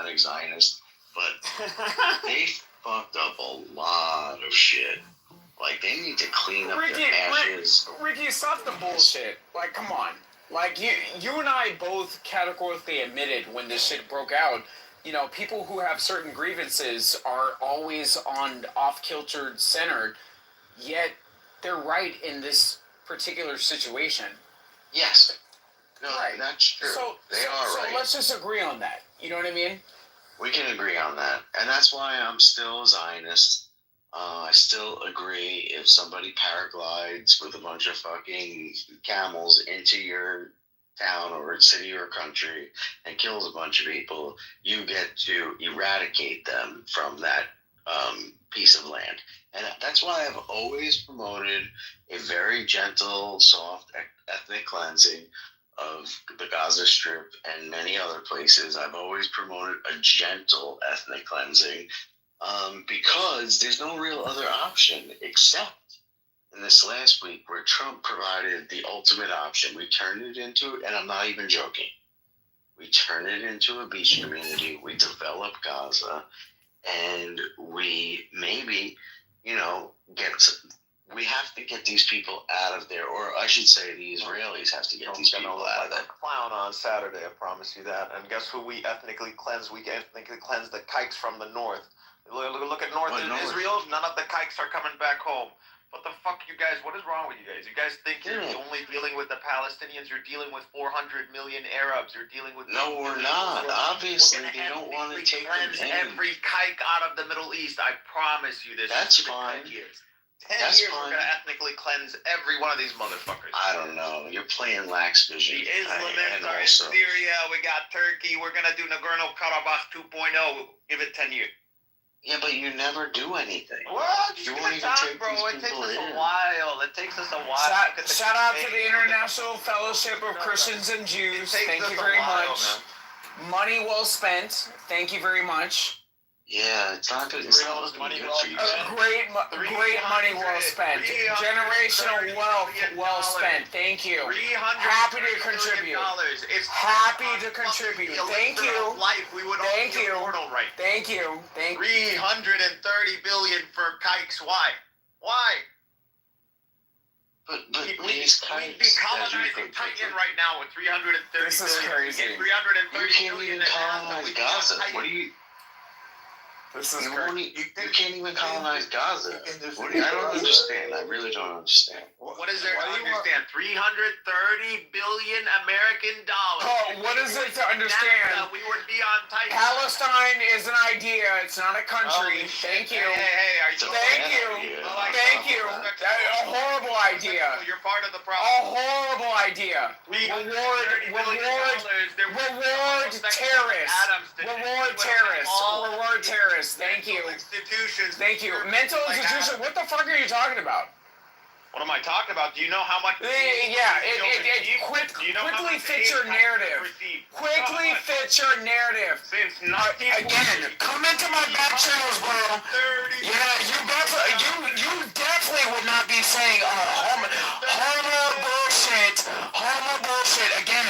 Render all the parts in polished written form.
problematic Zionist, but they fucked up a lot of shit. Like, they need to clean up their ashes. Ricky, stop the bullshit. Like, come on. Like, you and I both categorically admitted when this shit broke out, people who have certain grievances are always on off-kilter centered, yet they're right in this particular situation. Yes. No, right. That's true. They are right. So let's just agree on that. You know what I mean? We can agree on that. And that's why I'm still a Zionist. I still agree if somebody paraglides with a bunch of fucking camels into your town or city or country and kills a bunch of people, you get to eradicate them from that piece of land. And that's why I've always promoted a very gentle, soft ethnic cleansing of the Gaza Strip and many other places. I've always promoted a gentle ethnic cleansing because there's no real other option except in this last week where Trump provided the ultimate option. We turned it into, and I'm not even joking, we turned it into a beach community. We developed Gaza, and we maybe, we have to get these people out of there, or I should say the Israelis have to get these people out of there. Clown on Saturday, I promise you that. And guess who we ethnically cleanse? We ethnically cleanse the kikes from the north. Look at northern Israel. None of the kikes are coming back home. What the fuck, you guys? What is wrong with you guys? You guys think you're only dealing with the Palestinians? You're dealing with 400 million Arabs. You're dealing with... No, we're not. Obviously, they don't want to take cleanse every kike out of the Middle East. I promise you this. That's fine. 10 years. 10 years we're going to ethnically cleanse every one of these motherfuckers. I don't know. You're playing lax vision. The Islamists are in Syria. We got Turkey. We're going to do Nagorno-Karabakh 2.0. Give it 10 years. Yeah, but you never do anything. Well, you won't even take bro. It takes us a while. Shout out to the International Fellowship of Christians and Jews. Thank you very much. Money well spent. Thank you very much. Yeah, it's not good. It's not money good well for you. Great money well spent. Generational wealth well spent. Thank you. Happy to contribute. Happy to contribute. Thank you. Thank you. Thank you. Thank you. 330 billion for kikes. Why? But we'd be colonizing Titan right now with 330 billion. This is crazy. You can't even colonize Gaza. What do you... This is great. You can't even colonize Gaza. I don't understand. I really don't understand. What is there to understand? 330 billion American dollars. Oh, what is it to understand? We would be on Titan. Palestine is an idea. It's not a country. Thank you. Hey, Thank you. A horrible idea. You're part of the problem. A horrible idea. Reward terrorists. Reward terrorists. Thank you. Thank you. Mental institutions. What the fuck are you talking about? What am I talking about? Do you know how much... Quickly fit your narrative. Quickly fit your narrative. Again, come into my back channels, bro. Yeah, you definitely would not be saying homo bullshit. Again,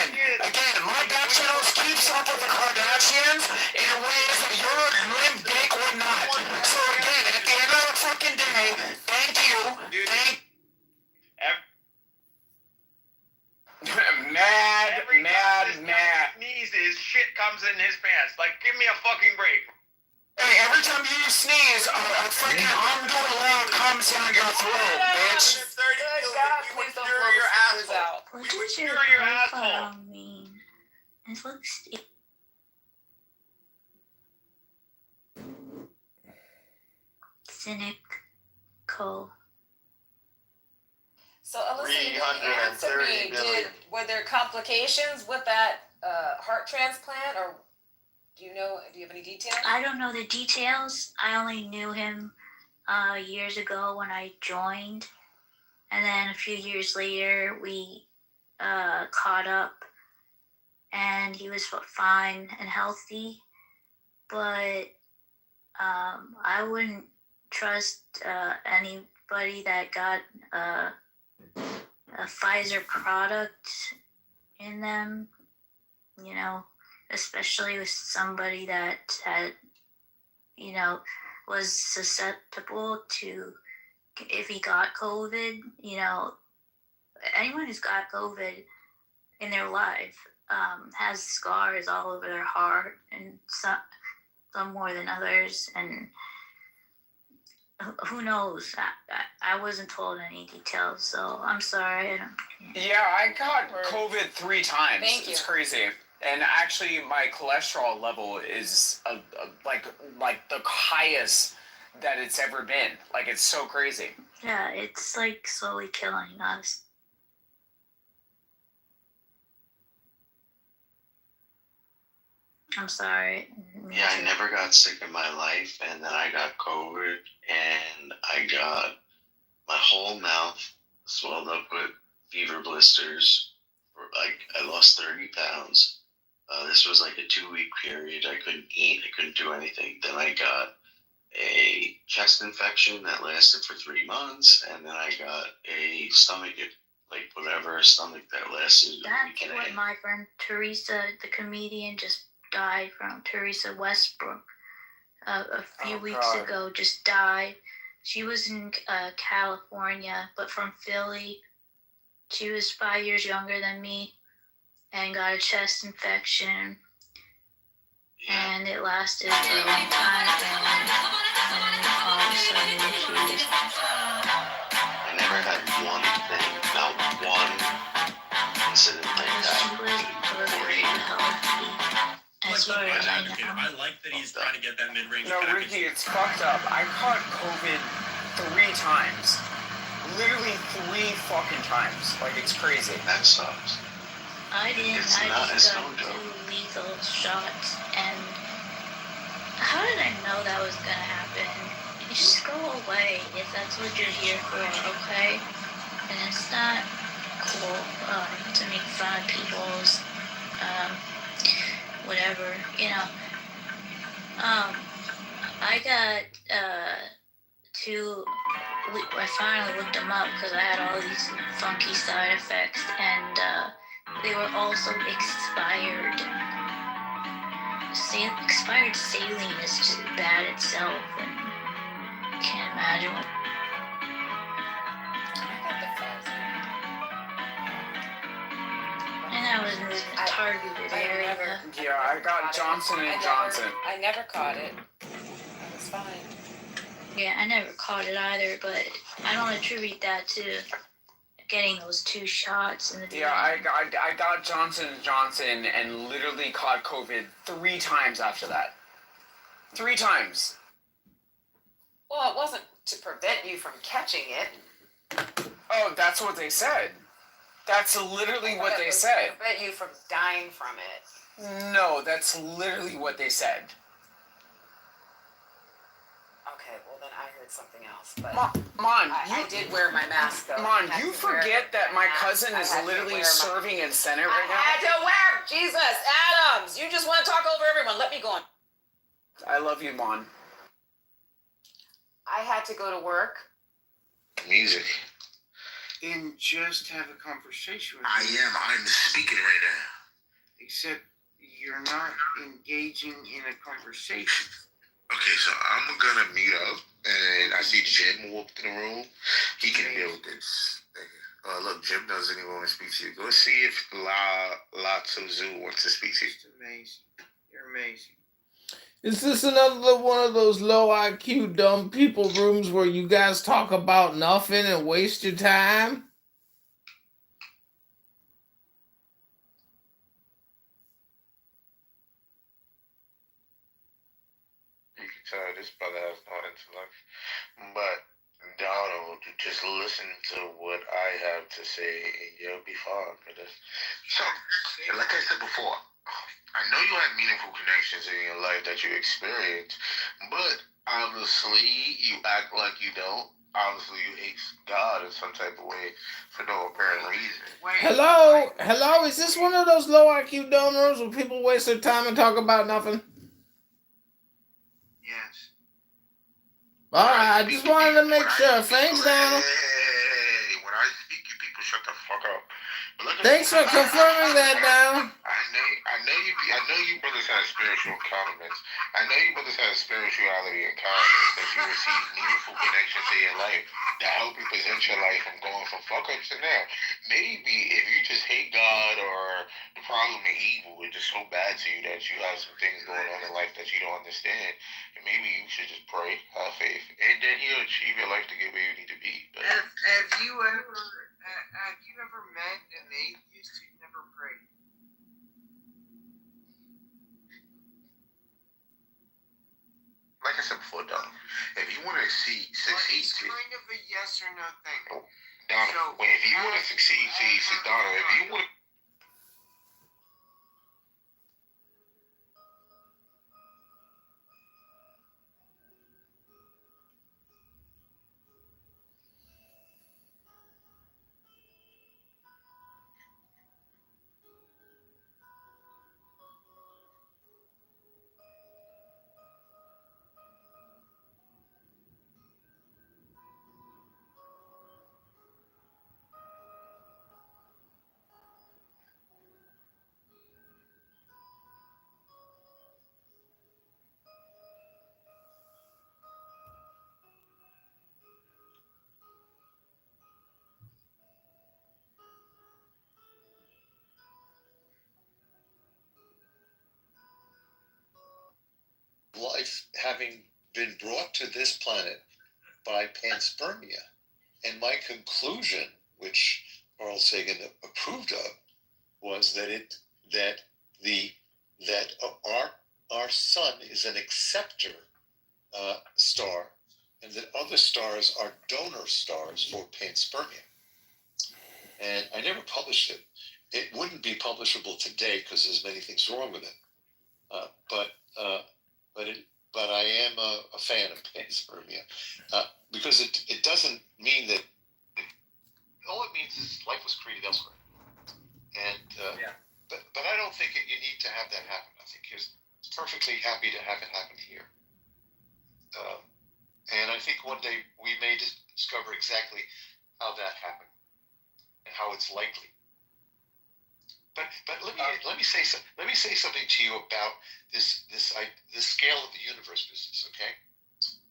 my back channels keeps up with the Kardashians in ways that your limp dick would not. So again, at the end of the fucking day, thank you. Mad. Sneezes, shit comes in his pants. Like, give me a fucking break. Hey, every time you sneeze, a fucking undoing loud comes down your throat, bitch. Please don't blow your ass out. What does your profile mean? It looks... Cynical. So, Alyssa, you didn't answer me. Were there complications with that heart transplant, or do you have any details? I don't know the details. I only knew him years ago when I joined, and then a few years later we caught up, and he was fine and healthy, but I wouldn't trust anybody that got a Pfizer product in them, especially with somebody that had, was susceptible to, if he got COVID, anyone who's got COVID in their life has scars all over their heart, and some more than others, and who knows? I wasn't told any details, so I'm sorry. Yeah, I got COVID 3 times. Thank you. It's crazy. And actually, my cholesterol level is like the highest that it's ever been. Like, it's so crazy. Yeah, it's like slowly killing us. I'm sorry. Yeah, I never got sick in my life, and then I got COVID, and I got my whole mouth swelled up with fever blisters. I lost 30 pounds. This was like a 2-week period. I couldn't eat. I couldn't do anything. Then I got a chest infection that lasted for 3 months, and then I got a stomach that lasted a week and a half. That's what my friend Teresa, the comedian, just died from. Teresa Westbrook, a few weeks ago, just died. She was in California, but from Philly. She was 5 years younger than me, and got a chest infection, and it lasted for a long time. And all of a sudden, she was. I never had one thing, not one incident like that. She was very healthy. As far as I know. I like that he's trying to get that mid-range. No, Ricky, it's fucked up. I caught COVID 3 times. Literally 3 fucking times. Like, it's crazy. That sucks. I didn't. I just got 2 lethal shots, and how did I know that was gonna happen? You just go away if that's what you're here for, okay? And it's not cool to make fun of people's whatever, I got 2. I finally looked them up because I had all these funky side effects, and they were also expired. Expired saline is just bad itself, and I can't imagine what. And I was in this targeted area. Yeah, I got Johnson & Johnson. I never caught it. It was fine. Yeah, I never caught it either, but I don't attribute that to getting those 2 shots in the beginning. Yeah, I got Johnson & Johnson and literally caught COVID 3 times after that. 3 times. Well, it wasn't to prevent you from catching it. Oh, that's what they said. That's literally what they said. To prevent you from dying from it. No, that's literally what they said. Okay, well then I heard something else. But I did wear my mask though. You forget that my cousin is literally serving in Senate right now? I had to wear Jesus Adams. You just want to talk over everyone. Let me go on. I love you, Mon. I had to go to work. Music. And just have a conversation with I'm speaking right now. Except you're not engaging in a conversation. Okay, so I'm gonna mute up, and I see Jim walk in the room. He can deal with this. Look, Jim doesn't even want to speak to you. Go see if La Tzu wants to speak to you. It's amazing. You're amazing. Is this another one of those low IQ dumb people rooms where you guys talk about nothing and waste your time? You can tell this brother has no intellect. But Donald, just listen to what I have to say and you'll be fine for this. So, like I said before, I know you have meaningful connections in your life that you experience, but obviously you act like you don't. Obviously you hate God in some type of way for no apparent reason. Hello, is this one of those low IQ dumb rooms where people waste their time and talk about nothing? Yes. Alright, I just wanted to make sure. Thanks, Donald. Hey, when I speak, you people shut the fuck up. Thanks for confirming that now. I know you brothers have spiritual countenance. I know you brothers have spirituality and countenance that you receive meaningful connections in your life that help you present your life from going from fuck up to now. Maybe if you just hate God or the problem of evil is just so bad to you that you have some things going on in life that you don't understand, and maybe you should just pray, have faith, and then He'll achieve your life to get where you need to be. But Have you ever met an atheist who never prayed? like I said before, Donald, if you want to succeed, It's kind of a yes or no thing. Donald, if you want to succeed, Donald, if you want to. Life having been brought to this planet by panspermia. And my conclusion, which Carl Sagan approved of, was that our sun is an acceptor star, and that other stars are donor stars for panspermia. And I never published it. It wouldn't be publishable today because there's many things wrong with it. But I am a fan of panspermia because it doesn't mean that. All it means is life was created elsewhere, and but I don't think you need to have that happen. I think it's perfectly happy to have it happen here, and I think one day we may discover exactly how that happened and how it's likely. But let me say something to you about this scale of the universe business, okay?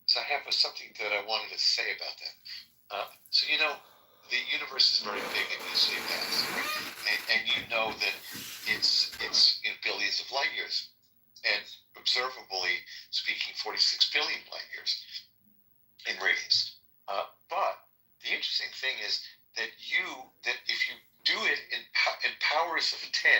So I have something that I wanted to say about that. So the universe is very big and easily vast, and you know that it's in billions of light years, and observably speaking, 46 billion light years in radius. But the interesting thing is that if you do it in powers of 10,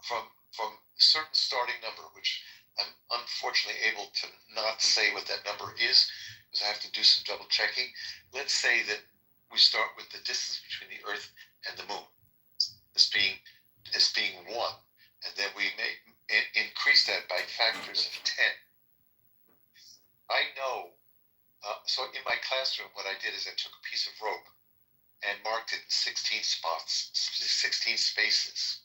from a certain starting number, which I'm unfortunately able to not say what that number is, because I have to do some double checking. Let's say that we start with the distance between the Earth and the Moon as being 1, and then we may increase that by factors of 10. I know. So in my classroom, what I did is I took a piece of rope and marked it in 16 spots, 16 spaces.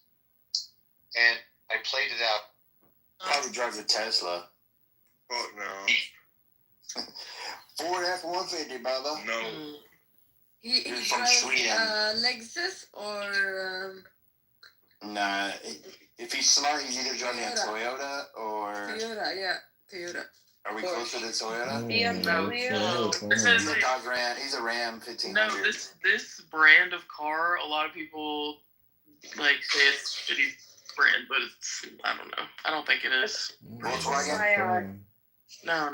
And I played it out. Probably drives a Tesla. Oh, no. Ford F-150, brother. No. He from drives Sweden. Lexus or Nah, if he's smart, he's either driving a Toyota or... Toyota. Are we closer to Toyota? BMW. He's a Ram 1500. No, this brand of car, a lot of people like say it's a shitty brand, but it's, I don't know. I don't think it is. Volkswagen? No.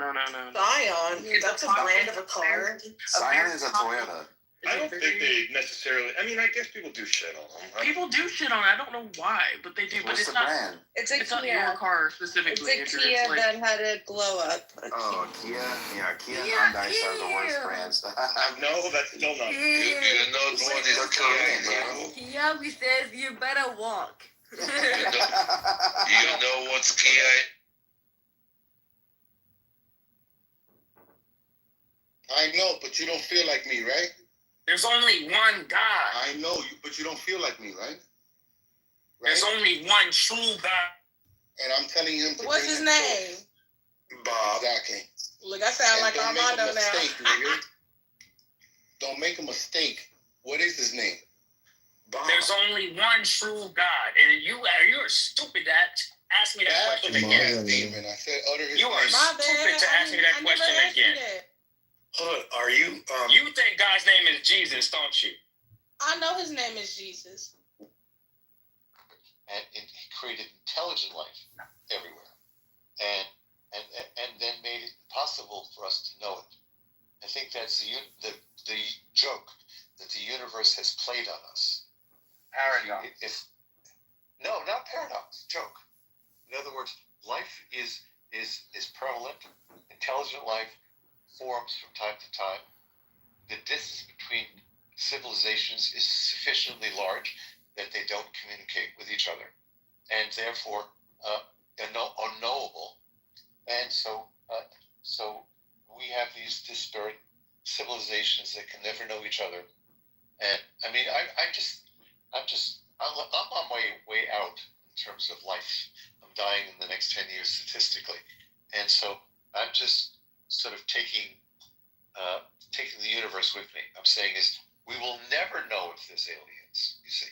Scion. That's a brand of a car. Scion is a Toyota. I don't think they necessarily. I mean, I guess people do shit on them. People do shit on it. I don't know why, but they do. What's but it's the not. brand? It's Not your car specifically. It's a Kia that had a glow up. Oh, Kia? Yeah, Kia and Hyundai are the worst brands. No, that's still not. You know the ones that are killing. Kia, we says you better walk. You know what's Kia? I know, but you don't feel like me, right? There's only one God. I know, but you don't feel like me, right? There's only one true God. And I'm telling him to What's his name? Bob. Exactly. Look, I sound like Armando now. Don't make a mistake. What is his name? There's only one true God, and you're stupid to ask me that question again. Demon. I said utter his You are stupid to ask me that question again. Hold on, are you? You think God's name is Jesus, don't you? I know his name is Jesus. And he created intelligent life everywhere, and then made it possible for us to know it. I think that's the joke that the universe has played on us. Paradox. No, not paradox. Joke. In other words, life is prevalent. Intelligent life forms from time to time. The distance between civilizations is sufficiently large that they don't communicate with each other, and therefore unknowable. And so we have these disparate civilizations that can never know each other. And I mean, I'm on my way out in terms of life. I'm dying in the next 10 years statistically, and so I'm just sort of taking the universe with me. I'm saying is we will never know if there's aliens. You see,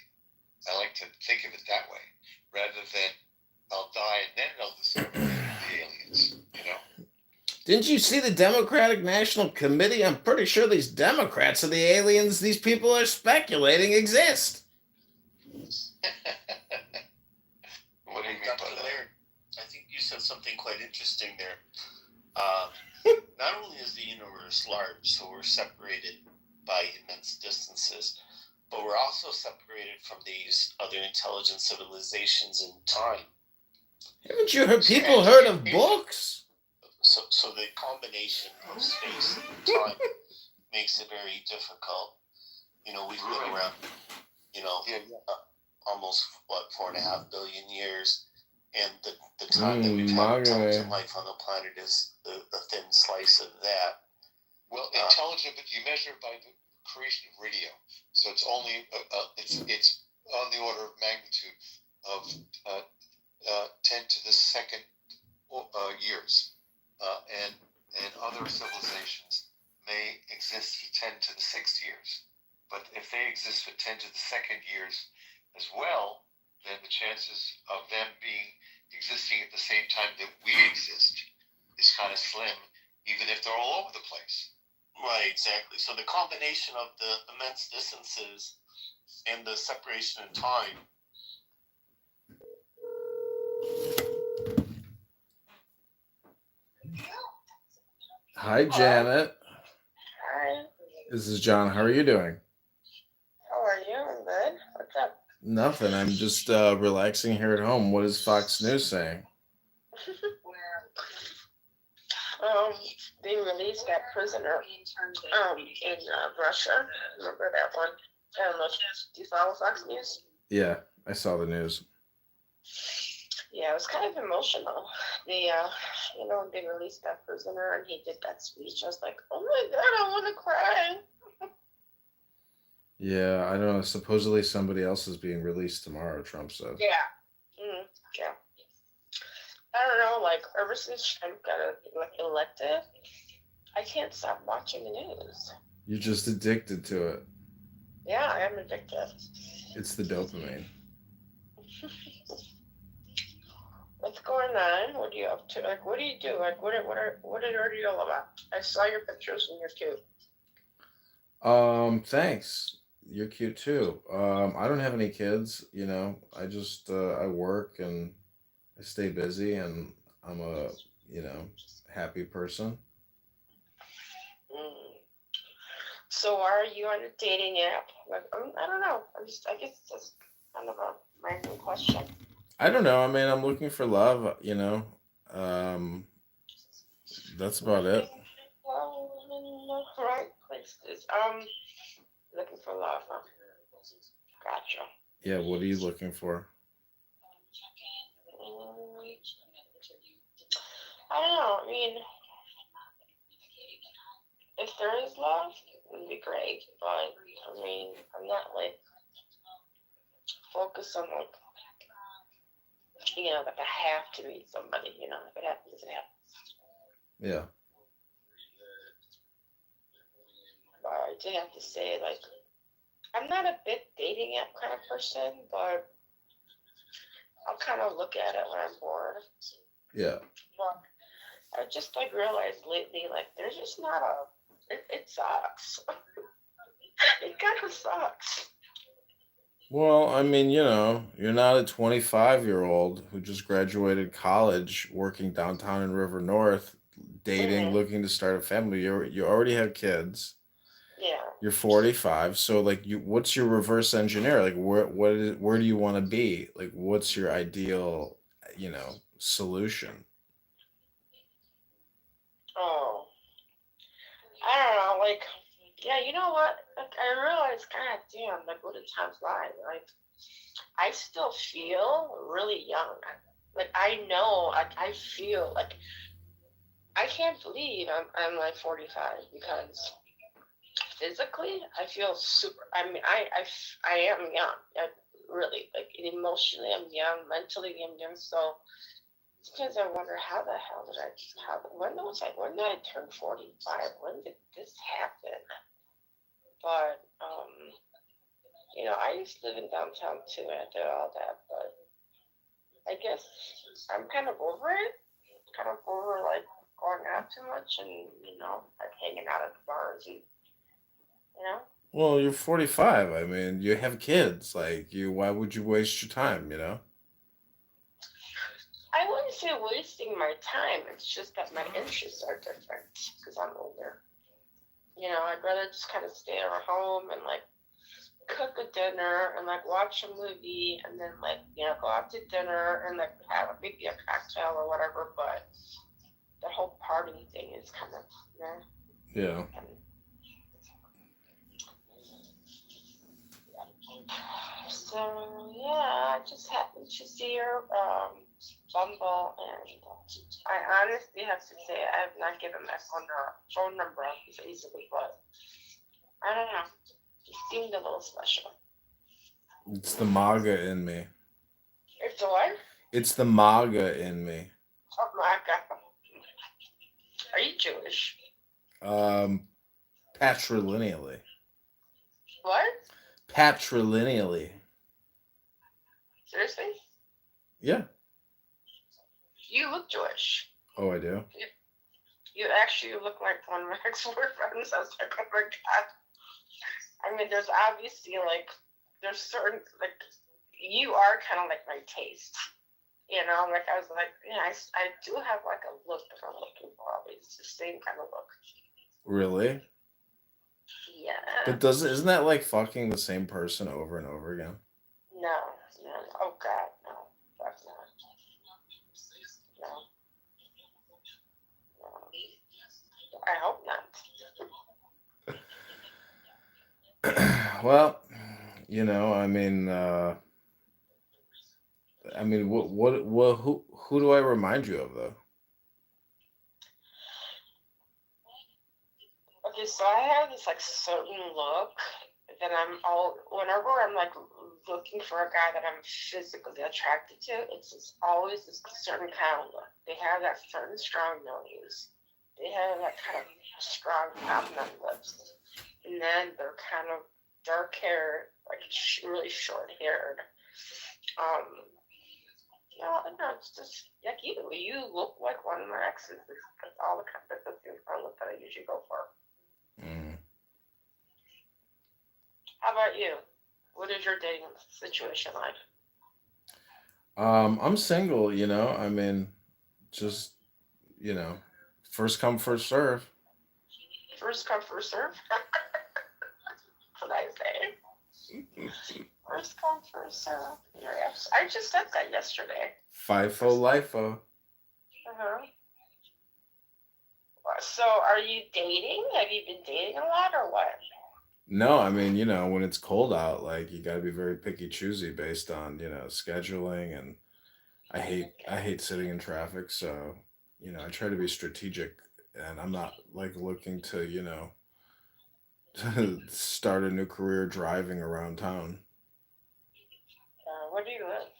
I like to think of it that way, rather than I'll die and then they'll discover the aliens. You know. Didn't you see the Democratic National Committee? I'm pretty sure these Democrats are the aliens these people are speculating exist. What do you mean by that? Laird, I think you said something quite interesting there. Not only is the universe large, so we're separated by immense distances, but we're also separated from these other intelligent civilizations in time. Haven't you heard of books? So the combination of space and time makes it very difficult. You know, we've been around, almost 4.5 billion years, and the time that we've had intelligent life on the planet is the thin slice of that. Well, intelligent, but you measure it by the creation of radio, so it's only it's on the order of magnitude of 10 to the second years, and other civilizations may exist for 10 to the sixth years. But if they exist for 10 to the second years as well, then the chances of them existing at the same time that we exist is kind of slim, even if they're all over the place. Right, exactly. So the combination of the immense distances and the separation in time. Hi, Janet. Hi. This is John. How are you doing? How are you? I'm good. What's up? Nothing. I'm just relaxing here at home. What is Fox News saying? They released that prisoner in Russia. Remember that one? I don't know. Do you follow Fox News? Yeah, I saw the news. Yeah, it was kind of emotional. They released that prisoner and he did that speech. I was like, oh my God, I want to cry. Yeah, I don't know. Supposedly somebody else is being released tomorrow, Trump said. Yeah. Yeah. I don't know, like, ever since Trump got elected, I can't stop watching the news. You're just addicted to it. Yeah, I am addicted. It's the dopamine. What's going on? What are you up to? Like, what do you do? Like, what are you all about? I saw your pictures and you're cute. Thanks. You're cute too. I don't have any kids, I just I work and I stay busy and I'm a, happy person. So are you on a dating app? Like, I don't know. I guess it's just kind of a random question. I don't know. I mean, I'm looking for love, that's about it. Right places. Looking for love, huh? Gotcha. Yeah, what are you looking for? I don't know. I mean, if there is love, it would be great. But I mean, I'm not like focused on like I have to meet somebody. If it happens, it happens. Yeah. But I did have to say, like, I'm not a big dating app kind of person, but I'll kind of look at it when I'm bored. Yeah. But I just like realized lately, like there's just not a. It sucks. It kind of sucks. Well, I mean, you're not a 25-year-old who just graduated college, working downtown in River North, dating, looking to start a family. You already have kids. Yeah. You're 45, so like what's your reverse engineer? Like where do you want to be? Like what's your ideal, solution? Oh, I don't know. Like, yeah, you know what? Like, I realized, god damn, like what a time flies. Like, I still feel really young. Like, I know, like, I feel like I can't believe I'm like 45 because physically I feel super. I mean, I am young. Really, like emotionally, I'm young. Mentally, I'm young. So sometimes I wonder how the hell did I? When did I turn 45? When did this happen? But I used to live in downtown too, and I did all that. But I guess I'm kind of over it. Kind of over like going out too much and like hanging out at the bars and you know. Well, you're 45. I mean, you have kids. Like, why would you waste your time? I wouldn't say wasting my time. It's just that my interests are different because I'm older. I'd rather just kind of stay at home and like cook a dinner and like watch a movie and then like go out to dinner and like have maybe a cocktail or whatever. But the whole party thing is kind of Yeah. So yeah, I just happened to see your Bumble, and I honestly have to say I have not given my phone number up easily, but I don't know. You seemed a little special. It's the MAGA in me. It's the what? It's the MAGA in me. Oh my god. Are you Jewish? Patrilineally. What? Patrilineally. Seriously? Yeah. You look Jewish. Oh, I do? You actually look like one of my ex-boyfriends. I was like, oh my god. I mean, there's obviously there's certain you are kind of like my taste. Like I was like, yeah, I do have like a look that I'm looking for. It's the same kind of look. Really? Yeah. But isn't that like fucking the same person over and over again? No. Oh god, no. That's not. No. I hope not. Well, who do I remind you of though? Okay, so I have this like certain look that whenever I'm like looking for a guy that I'm physically attracted to, it's always this certain kind of look. They have that certain strong nose. They have that kind of strong prominent lips, and then they're kind of dark hair, like really short haired. No, it's just like you. You look like one of my exes. That's all the kind of look that I usually go for. How about you? What is your dating situation like? I'm single, I mean, just, first come, first serve. First come, first serve? That's what I say. First come, first serve. I just said that yesterday. FIFO, LIFO. Uh-huh. So are you dating? Have you been dating a lot or what? No, I mean, when it's cold out, like you got to be very picky choosy based on, scheduling, and I hate sitting in traffic, so, I try to be strategic, and I'm not like looking to, to start a new career driving around town. Where do you live?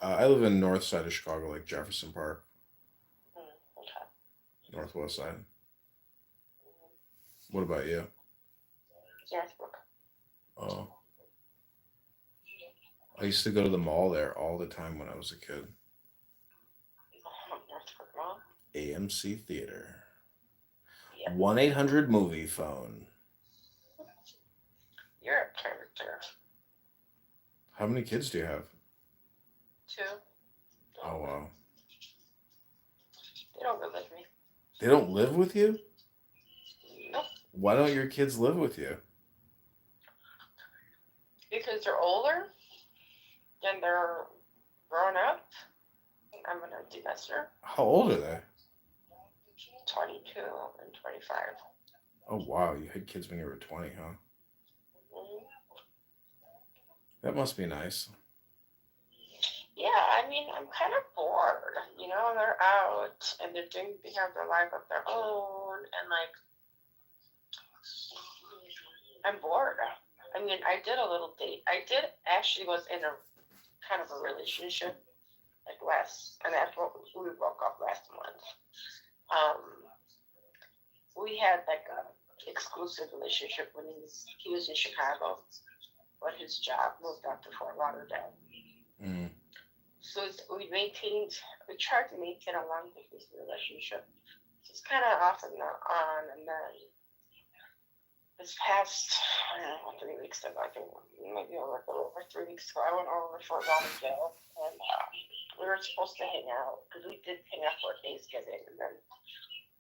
I live in north side of Chicago, like Jefferson Park. Okay. Northwest side. What about you? Northbrook. Oh. I used to go to the mall there all the time when I was a kid. Northford Mall. AMC Theater. Yeah. 1-800 movie phone. You're a character. How many kids do you have? 2. Oh wow. They don't live with me. They don't live with you? Nope. Why don't your kids live with you? Because they're older and they're grown up. I'm an empty nester. How old are they? 22 and 25. Oh wow, you had kids when you were 20, huh? Mm-hmm. That must be nice. Yeah, I mean, I'm kind of bored. They're out and they have their life of their own, and like, I'm bored. I mean, I did a little date. I did actually was in a kind of a relationship like and that's what we broke up last month. We had like a exclusive relationship when he was in Chicago, but his job moved out to Fort Lauderdale. Mm. So we tried to maintain a long distance relationship. Just kind of off and on, and then this past, I don't know, 3 weeks ago, I think maybe a little over 3 weeks ago, I went over to Fort Lauderdale, and we were supposed to hang out, because we did hang out for Thanksgiving, and then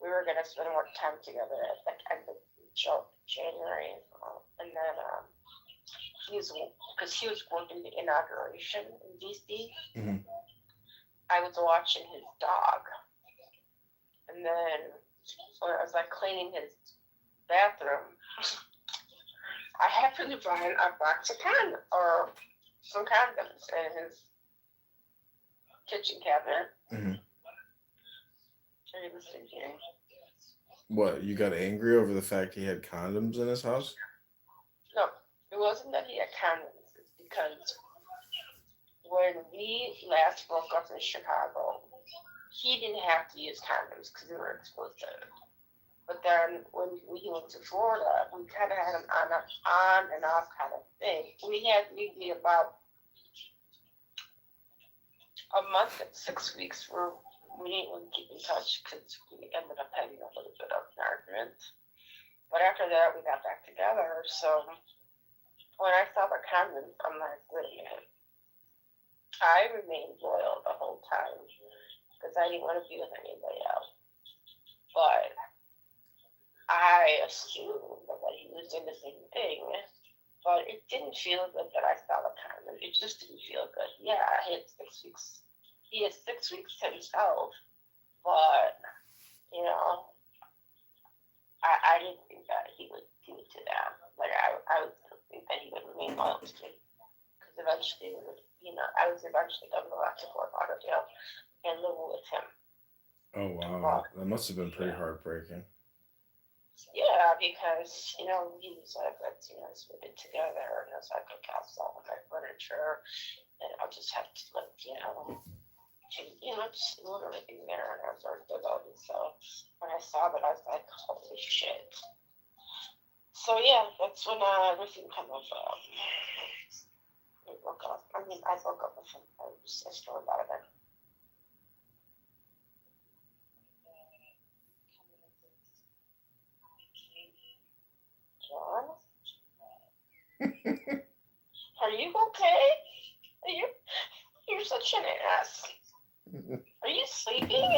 we were going to spend more time together at the end of January, and then because he was working the inauguration in DC, Mm-hmm. I was watching his dog, and then when I was like cleaning his bathroom, I happened to find a box of some condoms in his kitchen cabinet. Mm-hmm. And he was thinking, what, you got angry over the fact he had condoms in his house? no, it wasn't that he had condoms. It's because when we last broke up in Chicago, he didn't have to use condoms because they were exclusive. But then when we went to Florida, we kind of had an on and off kind of thing. We had maybe about a month and 6 weeks where we didn't really keep in touch because we ended up having a little bit of an argument. But after that, we got back together. So when I saw the condoms, I'm like, wait a minute. I remained loyal the whole time because I didn't want to be with anybody else. But I assumed that he was doing the same thing, but it didn't feel good that I saw the condom. It just didn't feel good. Yeah, he had 6 weeks. He had 6 weeks to himself, but I didn't think that he would do that. Like I would think that he would remain loyal to me because eventually, I was eventually going to go back to Fort Lauderdale and live with him. Oh wow, that must have been pretty heartbreaking. Yeah, because he was like, let's move in together, and I was like, okay, I'll sell all my furniture, and I'll just have to just move everything there, and I was already devoted. So when I saw that, I was like, holy shit. So yeah, that's when everything kind of we broke up. I mean, I broke up with him. I still about it. John? Are you okay? You're such an ass. Are you sleeping?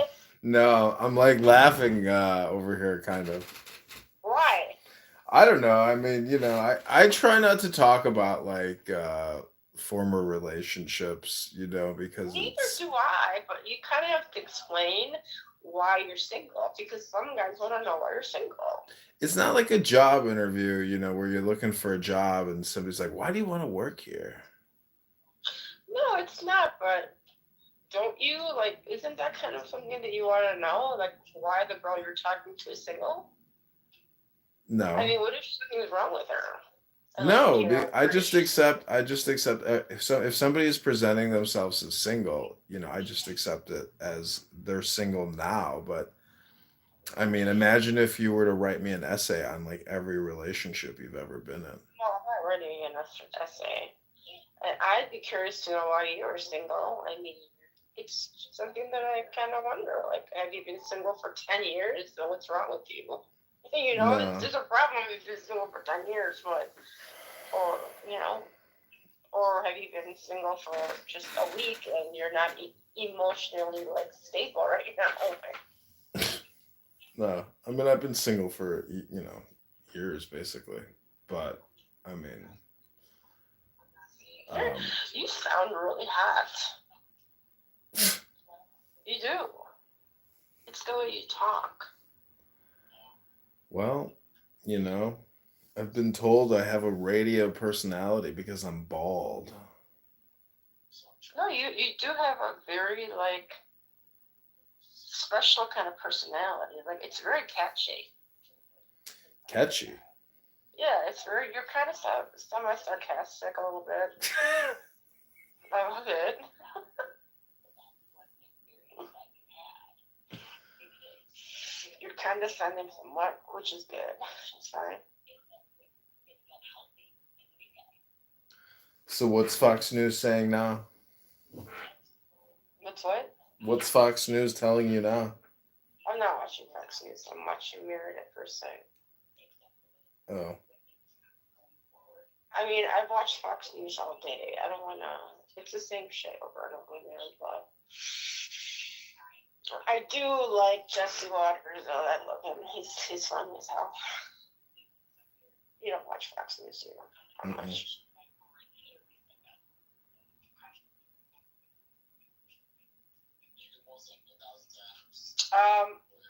No, I'm like laughing over here, kind of. Why? I don't know. I mean, I try not to talk about like former relationships, because Neither do I, but you kind of have to explain why you're single, because some guys want to know why you're single. It's not like a job interview, where you're looking for a job and somebody's like, why do you want to work here? No, it's not, but don't you, isn't that kind of something that you want to know? Like, why the girl you're talking to is single? No. I mean, what if something's wrong with her? No, I just accept, so if somebody is presenting themselves as single, I just accept it as they're single now. But I mean, imagine if you were to write me an essay on like every relationship you've ever been in. Well, I'm not writing an essay. And I'd be curious to know why you're single. I mean, it's something that I kind of wonder. Like, have you been single for 10 years? So what's wrong with you? You know, No. there's a problem if you've been single for 10 years, but, or, you know, or have you been single for just a week and you're not emotionally, like, stable right now? No. I mean, I've been single for, years, basically. But, I mean... You sound really hot. You do. It's the way you talk. Well, I've been told I have a radio personality because I'm bald. No, you do have a very, like, special kind of personality. Like, it's very catchy. Catchy? Yeah, it's very, you're kind of semi-sarcastic a little bit. I love it. You're condescending somewhat, which is good. It's fine. So what's Fox News saying now? What's what? What's Fox News telling you now? I'm not watching Fox News. I'm watching Married at First Sight. Oh. I mean, I've watched Fox News all day. I don't want to... It's the same shit over and over again, but... I do like Jesse Waters, though. I love him. He's funny as hell. You don't watch Fox News, do you? How much?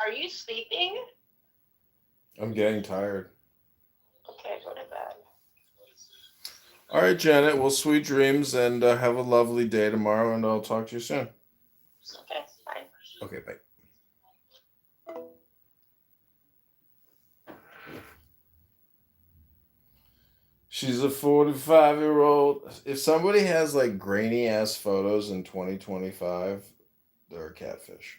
Are you sleeping? I'm getting tired. Okay, go to bed. All right, Janet. Well, sweet dreams, and have a lovely day tomorrow, and I'll talk to you soon. Okay, bye. Okay, bye. She's a 45-year-old. If somebody has, like, grainy-ass photos in 2025, they're a catfish.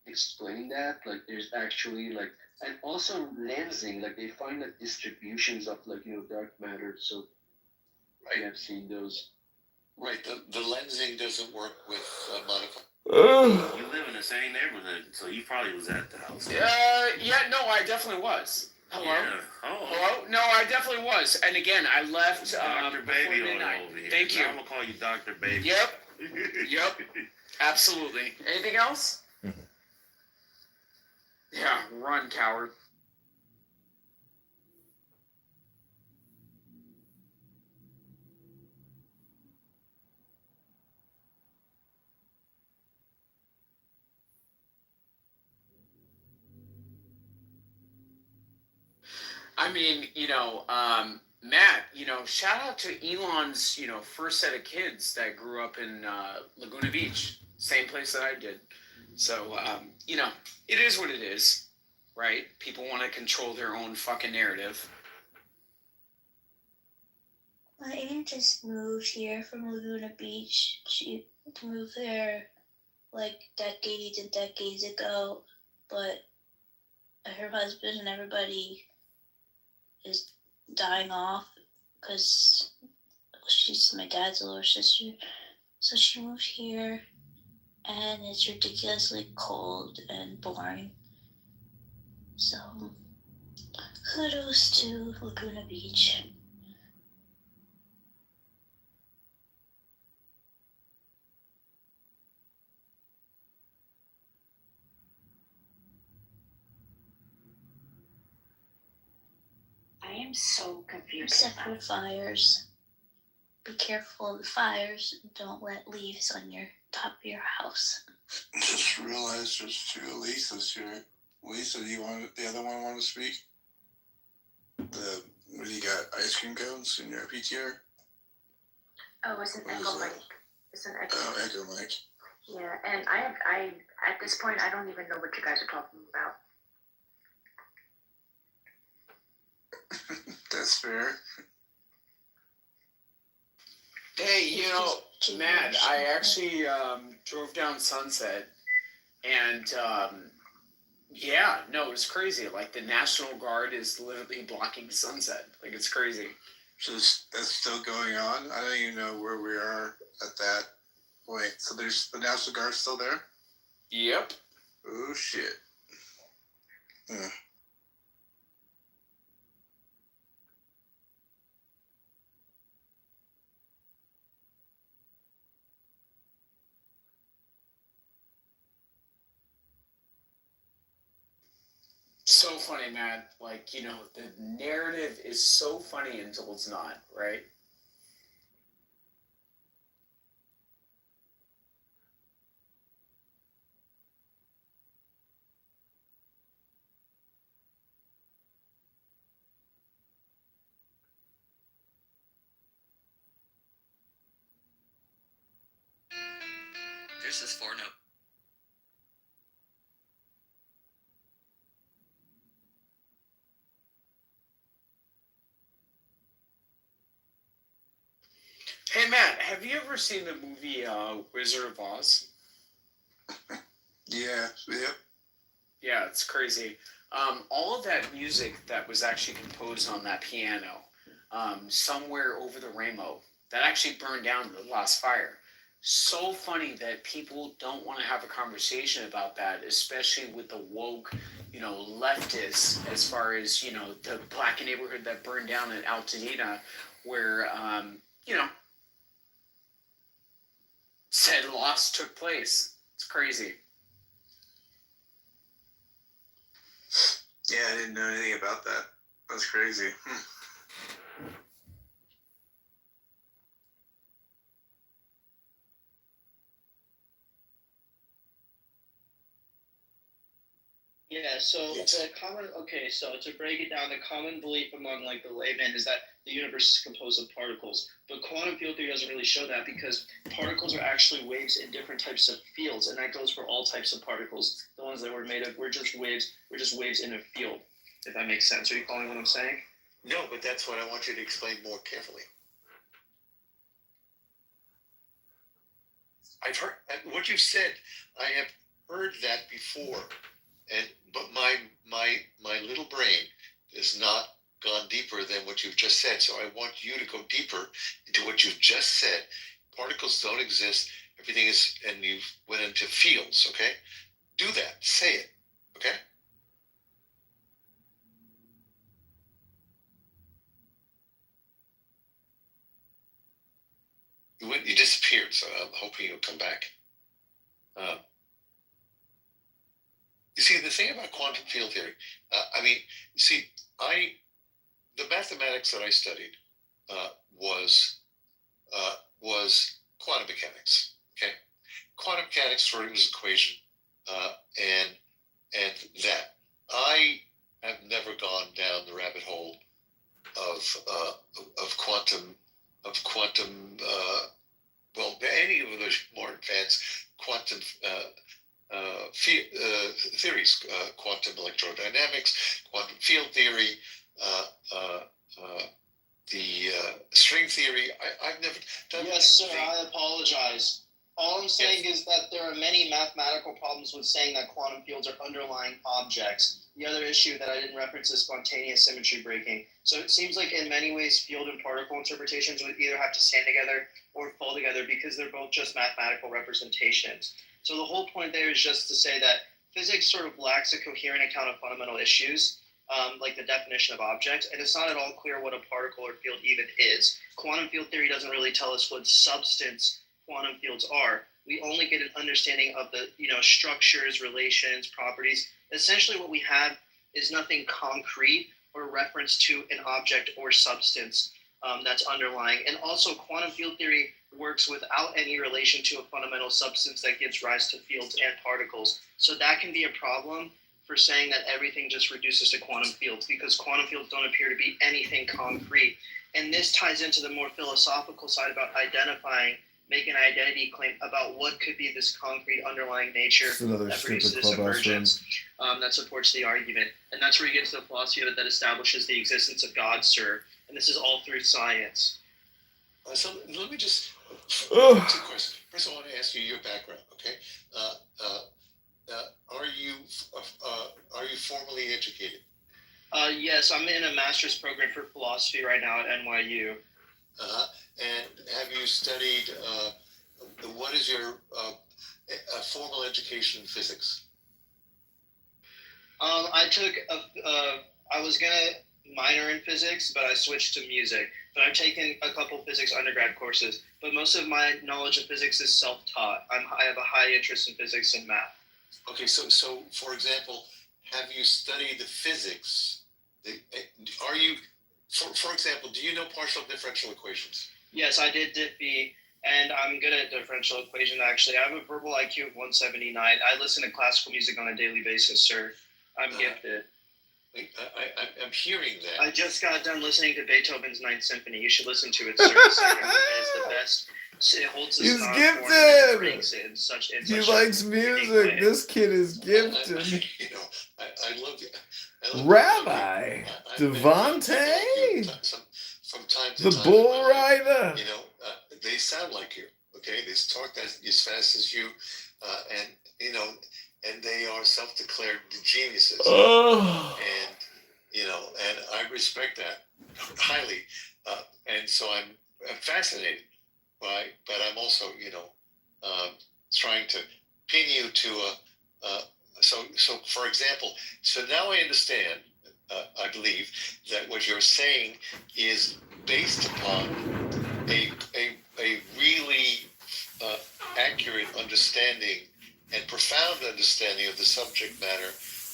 Explain that, like, there's actually, like, and also lensing, like, they find like distributions of, like, dark matter, so Right. I've seen those. Right. The lensing doesn't work with modified. You live in the same neighborhood, so you probably was at the house. Yeah, no, I definitely was. Hello? Yeah. Oh. Hello? No, I definitely was. And again, I left Dr. Baby before on midnight. over here. Thank you. I'm gonna call you Dr. Baby. Yep. Absolutely. Anything else? Yeah, run, coward. I mean, Matt, shout out to Elon's, first set of kids that grew up in Laguna Beach, same place that I did. So, it is what it is, right? People want to control their own fucking narrative. My aunt just moved here from Laguna Beach. She moved there like decades and decades ago, but her husband and everybody is dying off because she's my dad's little sister. So she moved here, and it's ridiculously cold and boring. So kudos to Laguna Beach. I am so confused. Except for fires. Be careful of the fires. Don't let leaves on your top of your house. Just realized there's two Lisas here. Lisa, the other one want to speak? What do you got? Ice cream cones in your PTR? Oh, it's an Echo Mike. It's an Echo. Oh, Echo Mike. Yeah, and I at this point I don't even know what you guys are talking about. That's fair. Hey, Matt, I actually drove down Sunset, and it was crazy. Like, the National Guard is literally blocking Sunset. Like, it's crazy. So that's still going on. I don't even know where we are at that point. So there's the National Guard still there. Yep. Oh shit. So funny, man. Like, you know, the narrative is so funny until it's not, right? This is for no. Hey, Matt, have you ever seen the movie Wizard of Oz? Yeah. Yep. Yeah, it's crazy. All of that music that was actually composed on that piano, somewhere over the rainbow, that actually burned down in the last fire. So funny that people don't want to have a conversation about that, especially with the woke, you know, leftists, as far as, you know, the black neighborhood that burned down in Altadena, where, you know, said loss took place. It's crazy. Yeah, I didn't know anything about that. That's crazy. Yeah, so the common so to break it down, the common belief among like the layman is that the universe is composed of particles. But quantum field theory doesn't really show that because particles are actually waves in different types of fields, and that goes for all types of particles. The ones that we're made of, we're just waves in a field, if that makes sense. Are you following what I'm saying? No, but that's what I want you to explain more carefully. I've heard what you've said. I have heard that before, but my little brain has not gone deeper than what you've just said. So I want you to go deeper into what you've just said. Particles don't exist. Everything is, and you went into fields. Okay, do that. Say it. Okay. You disappeared, so I'm hoping you'll come back. You see, the thing about quantum field theory, the mathematics that I studied was quantum mechanics. Okay, quantum mechanics for Newton's equation, and that I have never gone down the rabbit hole of quantum any of those more advanced quantum theories, quantum electrodynamics, quantum field theory, the string theory. I've never done. Yes, sir. I apologize. All I'm saying is that there are many mathematical problems with saying that quantum fields are underlying objects. The other issue that I didn't reference is spontaneous symmetry breaking. So it seems like in many ways field and particle interpretations would either have to stand together or fall together because they're both just mathematical representations. So the whole point there is just to say that physics sort of lacks a coherent account of fundamental issues, like the definition of objects, and it's not at all clear what a particle or field even is. Quantum field theory doesn't really tell us what substance quantum fields are. We only get an understanding of the structures, relations, properties. Essentially what we have is nothing concrete or reference to an object or substance that's underlying. And also quantum field theory works without any relation to a fundamental substance that gives rise to fields and particles. So that can be a problem for saying that everything just reduces to quantum fields, because quantum fields don't appear to be anything concrete. And this ties into the more philosophical side about making an identity claim about what could be this concrete underlying nature that produces this emergence that supports the argument. And that's where you get to the philosophy of it that establishes the existence of God, sir. And this is all through science. So let me just two questions. First, I want to ask you your background. Okay, are you formally educated? Yes, I'm in a master's program for philosophy right now at NYU. And have you studied, what is your formal education in physics? I took I was gonna minor in physics, but I switched to music. But I've taken a couple physics undergrad courses. But most of my knowledge of physics is self-taught. I have a high interest in physics and math. Okay, so for example, have you studied the physics? Are you, for example, do you know partial differential equations? Yes, I did DIP, and I'm good at differential equations, actually. I have a verbal IQ of 179. I listen to classical music on a daily basis, sir. I'm gifted. I'm hearing that. I just got done listening to Beethoven's Ninth Symphony. You should listen to it, sir. The second movement is the best. It holds the He's sound gifted. form and breaks it in such He likes music. This kid is gifted. You know, I love you. Rabbi Devontae, from time to the time, bull rider. you know, they sound like you. Okay, they talk as fast as you, and you know, and they are self-declared geniuses. And you know, and I respect that highly. And so I'm fascinated by, but I'm also, you know, trying to pin you to a. So for example, so now I understand. I believe that what you're saying is based upon a really accurate understanding and profound understanding of the subject matter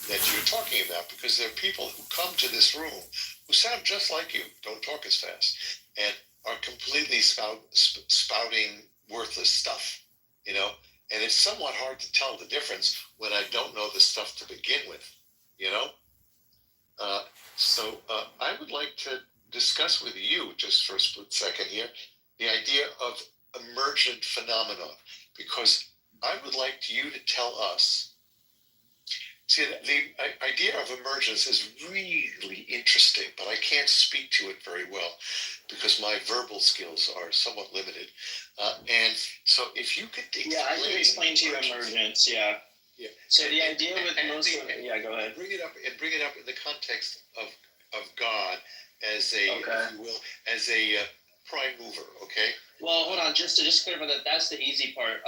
that you're talking about, because there are people who come to this room who sound just like you, don't talk as fast, and are completely spouting worthless stuff, you know, and it's somewhat hard to tell the difference when I don't know the stuff to begin with, you know. So I would like to discuss with you, just for a split second here, the idea of emergent phenomena, because I would like you to tell us. See, the idea of emergence is really interesting, but I can't speak to it very well because my verbal skills are somewhat limited. And so, if you could explain, I can explain to you emergence. Yeah. Yeah. So the idea with most of go ahead. Bring it up in the context of God as a, if you will, as a prime mover. Okay. Well, hold on. Just to clarify that, that's the easy part.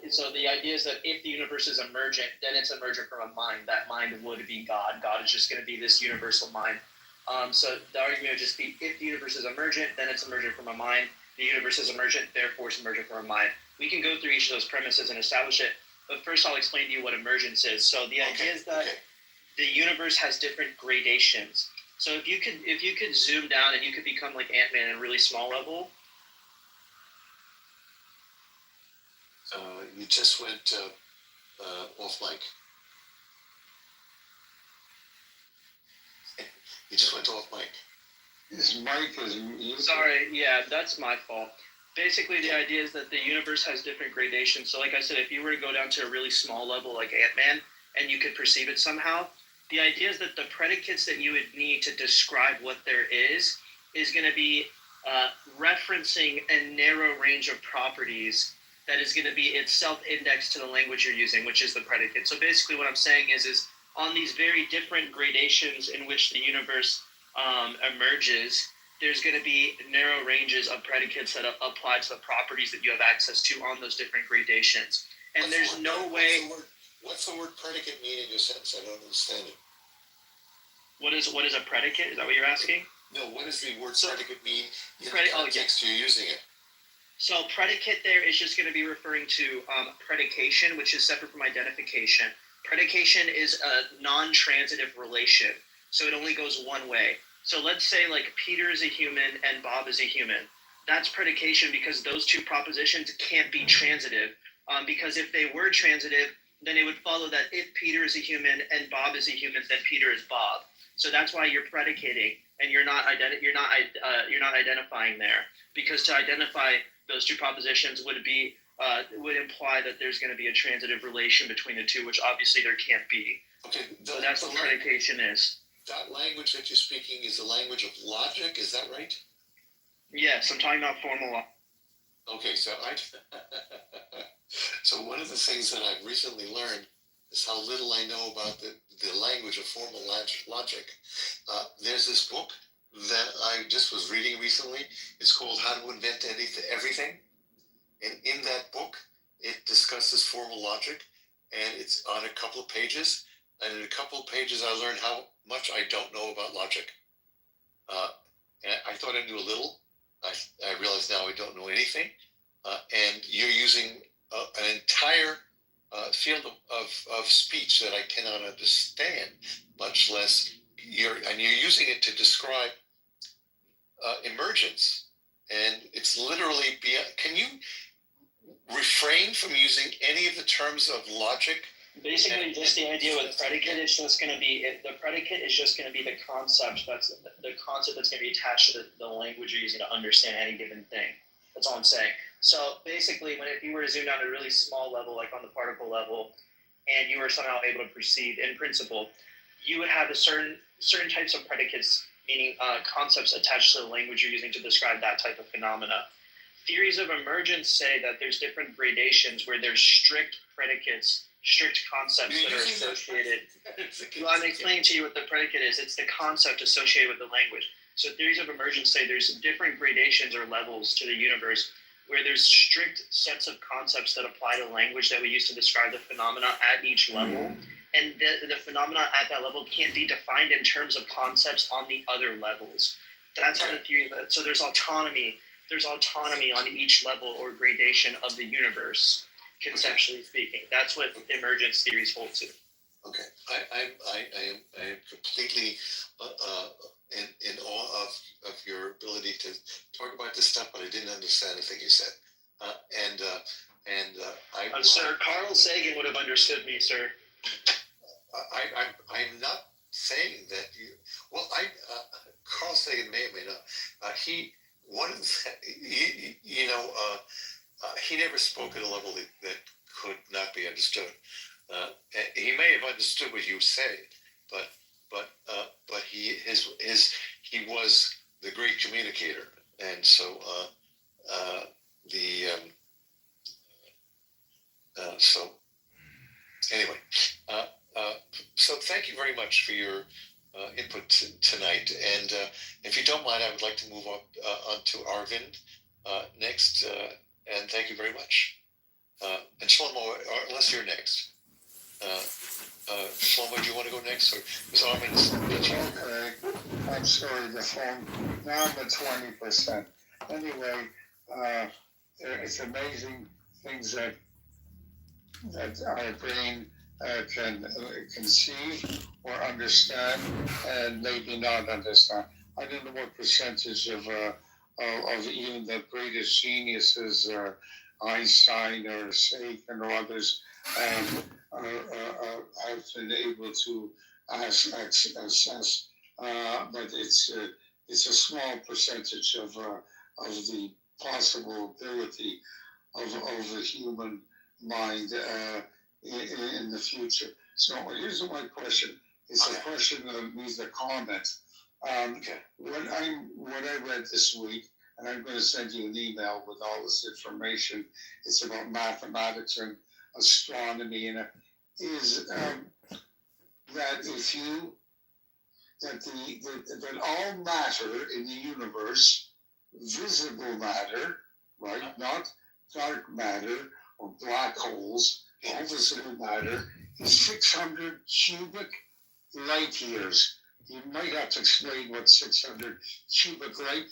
So the idea is that if the universe is emergent, then it's emergent from a mind. That mind would be God. God is just going to be this universal mind. So the argument would just be, if the universe is emergent, then it's emergent from a mind. The universe is emergent, therefore it's emergent from a mind. We can go through each of those premises and establish it. But first, I'll explain to you what emergence is. So the idea is that the universe has different gradations. So if you could zoom down and you could become like Ant-Man at a really small level. You just went off mic. You just went off mic. His mic is. Sorry, yeah, that's my fault. Basically, the idea is that the universe has different gradations. So like I said, if you were to go down to a really small level like Ant-Man and you could perceive it somehow, the idea is that the predicates that you would need to describe what there is going to be referencing a narrow range of properties that is going to be itself indexed to the language you're using, which is the predicate. So basically what I'm saying is on these very different gradations in which the universe emerges, there's going to be narrow ranges of predicates that apply to the properties that you have access to on those different gradations. And there's no way... What's the word predicate mean in your sentence? I don't understand it. What is a predicate? Is that what you're asking? No, what does the word predicate mean in the context you're using it? So predicate there is just going to be referring to predication, which is separate from identification. Predication is a non-transitive relation, so it only goes one way. So let's say like Peter is a human and Bob is a human. That's predication because those two propositions can't be transitive. Because if they were transitive, then it would follow that if Peter is a human and Bob is a human, then Peter is Bob. So that's why you're predicating, and you're not identifying there, because to identify those two propositions would imply that there's going to be a transitive relation between the two, which obviously there can't be. Okay, so that's what predication is. That language that you're speaking is the language of logic. Is that right? Yes, I'm talking about formal law. Okay, so so one of the things that I've recently learned is how little I know about the language of formal logic. there's this book that I just was reading recently. It's called How to Invent Everything. And in that book, it discusses formal logic, and it's on a couple of pages. And in a couple of pages, I learned how much I don't know about logic. And I thought I knew a little. I realize now I don't know anything. And you're using an entire field of speech that I cannot understand, much less you're using it to describe emergence. And it's literally beyond. Can you refrain from using any of the terms of logic? Basically, just the idea with predicate is just going to be the predicate is just going to be the concept that's going to be attached to the language you're using to understand any given thing. That's all I'm saying. So basically, if you were to zoom down to a really small level, like on the particle level, and you were somehow able to perceive in principle, you would have a certain types of predicates, meaning concepts attached to the language you're using to describe that type of phenomena. Theories of emergence say that there's different gradations where there's strict predicates, strict concepts that are associated. Well, I'm explaining to you what the predicate is. It's the concept associated with the language. So theories of emergence say there's different gradations or levels to the universe where there's strict sets of concepts that apply to language that we use to describe the phenomena at each level. And the phenomena at that level can't be defined in terms of concepts on the other levels. That's how the theory. So there's autonomy. There's autonomy on each level or gradation of the universe, conceptually speaking. That's what emergence theories hold to. Okay, I am completely in awe of your ability to talk about this stuff, but I didn't understand a thing you said. Sir, Carl Sagan would have understood me, sir. I'm not saying that you. Well, Carl Sagan may or may not. He never spoke at a level that could not be understood. He may have understood what you said, but he was the great communicator, and so anyway, so thank you very much for your input tonight, and if you don't mind, I would like to move on to Arvind next, and thank you very much. And Shlomo, unless you're next. Shlomo, do you want to go next, or is Arvind? Okay, I'm sorry, the phone. Now I'm at 20%. Anyway, it's amazing things that our brain can conceive or understand, and maybe not understand. I don't know what percentage of even the greatest geniuses, Einstein or Sagan or others, have been able to assess, but it's a small percentage of the possible ability of the human mind in the future. So here's my question. It's a question that needs a comment. What I read this week, and I'm going to send you an email with all this information. It's about mathematics and astronomy, and is that that all matter in the universe, visible matter, right, not dark matter or black holes, all visible matter is 600 cubic light years. You might have to explain what 600 cubic light